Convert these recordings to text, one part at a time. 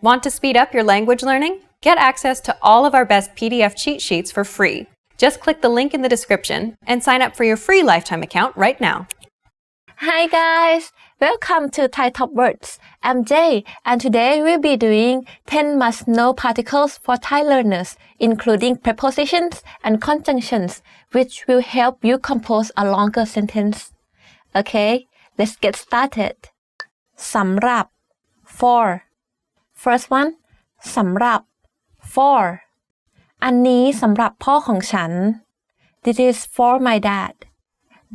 Want to speed up your language learning? Get access to all of our best PDF cheat sheets for free. Just click the link in the description and sign up for your free lifetime account right now. Hi guys, welcome to Thai Top Words. I'm Jay and today we'll be doing 10 must-know particles for Thai learners, including prepositions and conjunctions, which will help you compose a longer sentence. Okay, let's get started. สำหรับ for. First one, สำหรับ for. อันนี้สำหรับพ่อของฉัน This is for my dad.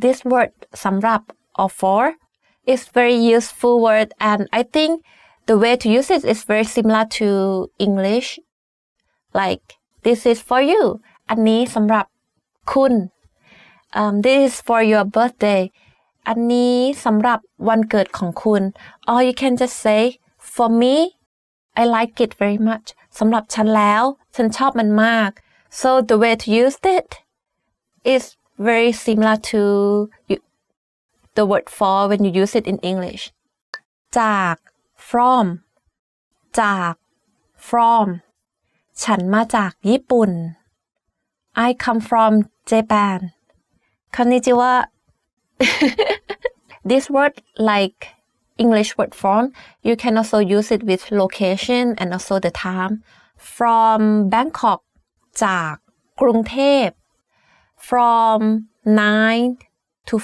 This word สำหรับor for is very useful word and I think the way to use it is very similar to English. Like this is for you. อันนี้สำหรับคุณ This is for your birthday. อันนี้สำหรับวันเกิดของคุณ Or you can just say for me, I like it very much. สำหรับฉันแล้วฉันชอบมันมาก So the way to use it is very similar to the word for when you use it in English. จาก from จาก from ฉันมาจากญี่ปุ่น I come from Japan. คอนนิจิวะ This word like English word from you can also use it with location and also the time. From Bangkok จากกรุงเทพ From 9 to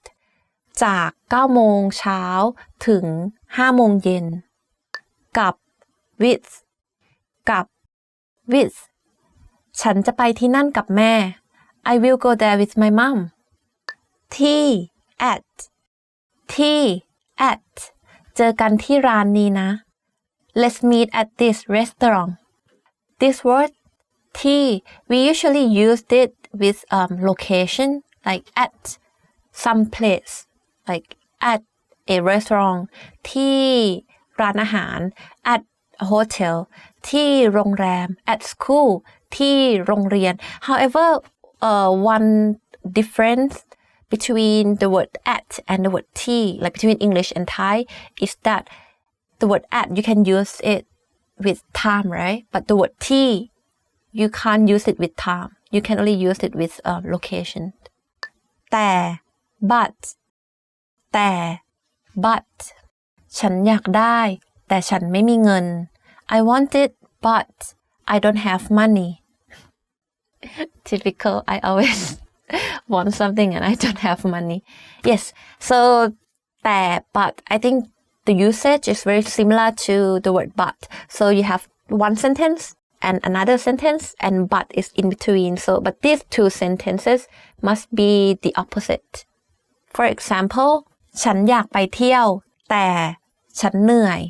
5จาก9โมงเช้าถึง5โมงเย็นกับ with กับ with ฉันจะไปที่นั่นกับแม่ I will go there with my mom ที่ at ที่ at เจอกันที่ร้านนี้นะ Let's meet at this restaurant. This word ที่ we usually use it with location like at some place like at a restaurant ที่ร้านอาหาร at a hotel ที่โรงแรม at school ที่โรงเรียน however one difference between the word at and the word ที่ like between English and Thai is that the word at you can use it with time right but the word ที่ you can't use it with time you can only use it with location แต่ but ฉันอยากได้แต่ฉันไม่มีเงิน I want it but I don't have money. Typical I always want something and I don't have money. Yes, so แต่ but I think the usage is very similar to the word but. So you have one sentence and another sentence and but is in between. So but these two sentences must be the opposite. For example, ฉันอยากไปเที่ยวแต่ฉันเหนื่อย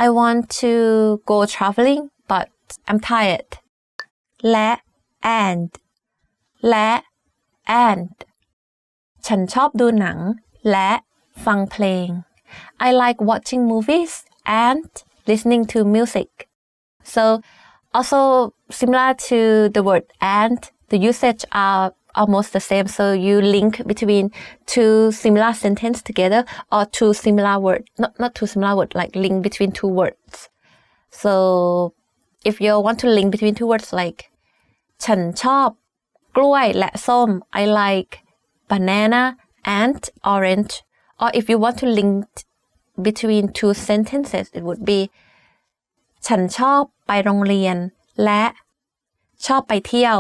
I want to go traveling but I'm tired. และ and ฉันชอบดูหนังและฟังเพลง I like watching movies and listening to music. So also similar to the word and the usage are almost the same so you link between two similar sentences together or two similar words not two similar words like link between two words so if you want to link between two words like ฉันชอบกล้วยและส้ม I like banana and orange or if you want to link between two sentences it would be ฉันชอบไปโรงเรียนและชอบไปเที่ยว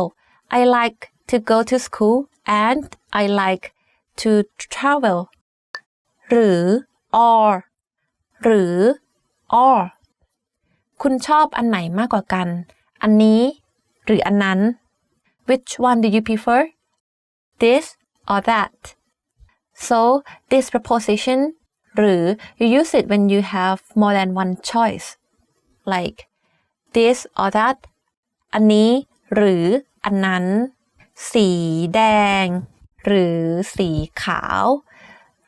I like to go to school and I like to travel หรือ or คุณชอบอันไหนมากกว่ากันอันนี้หรืออันนั้น Which one do you prefer this or that so this preposition หรือ you use it when you have more than one choice like this or that อันนี้หรืออันนั้นสีแดงหรือสีขาว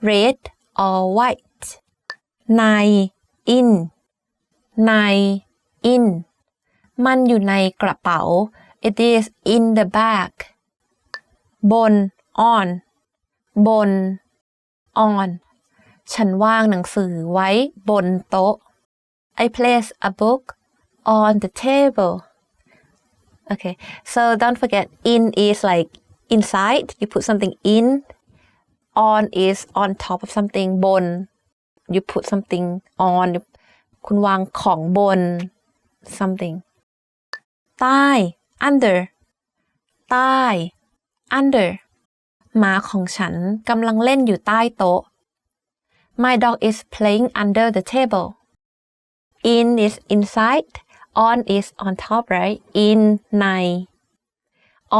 red or white ใน in มันอยู่ในกระเป๋า it is in the bag บน on ฉันวางหนังสือไว้บนโต๊ะ I place a book on the table. Okay, so don't forget in is like inside, you put something in. On is on top of something บน you put something on คุณวางของบน something ใต้ under ใต้ under หมาของฉันกำลังเล่นอยู่ใต้โต๊ะ My dog is playing under the table. In is inside, on is on top, right? In ใน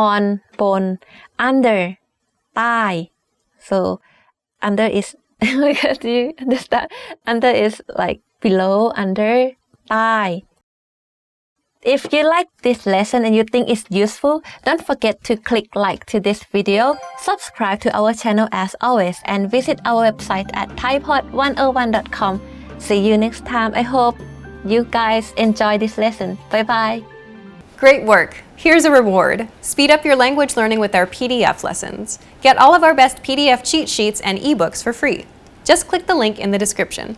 on บน under ใต้ so under is do you understand? Under is like below, under ใต้ If you like this lesson and you think it's useful, don't forget to click like to this video, subscribe to our channel as always, and visit our website at thaipod101.com. See you next time. I hope you guys enjoy this lesson. Bye bye. Great work! Here's a reward. Speed up your language learning with our PDF lessons. Get all of our best PDF cheat sheets and ebooks for free. Just click the link in the description.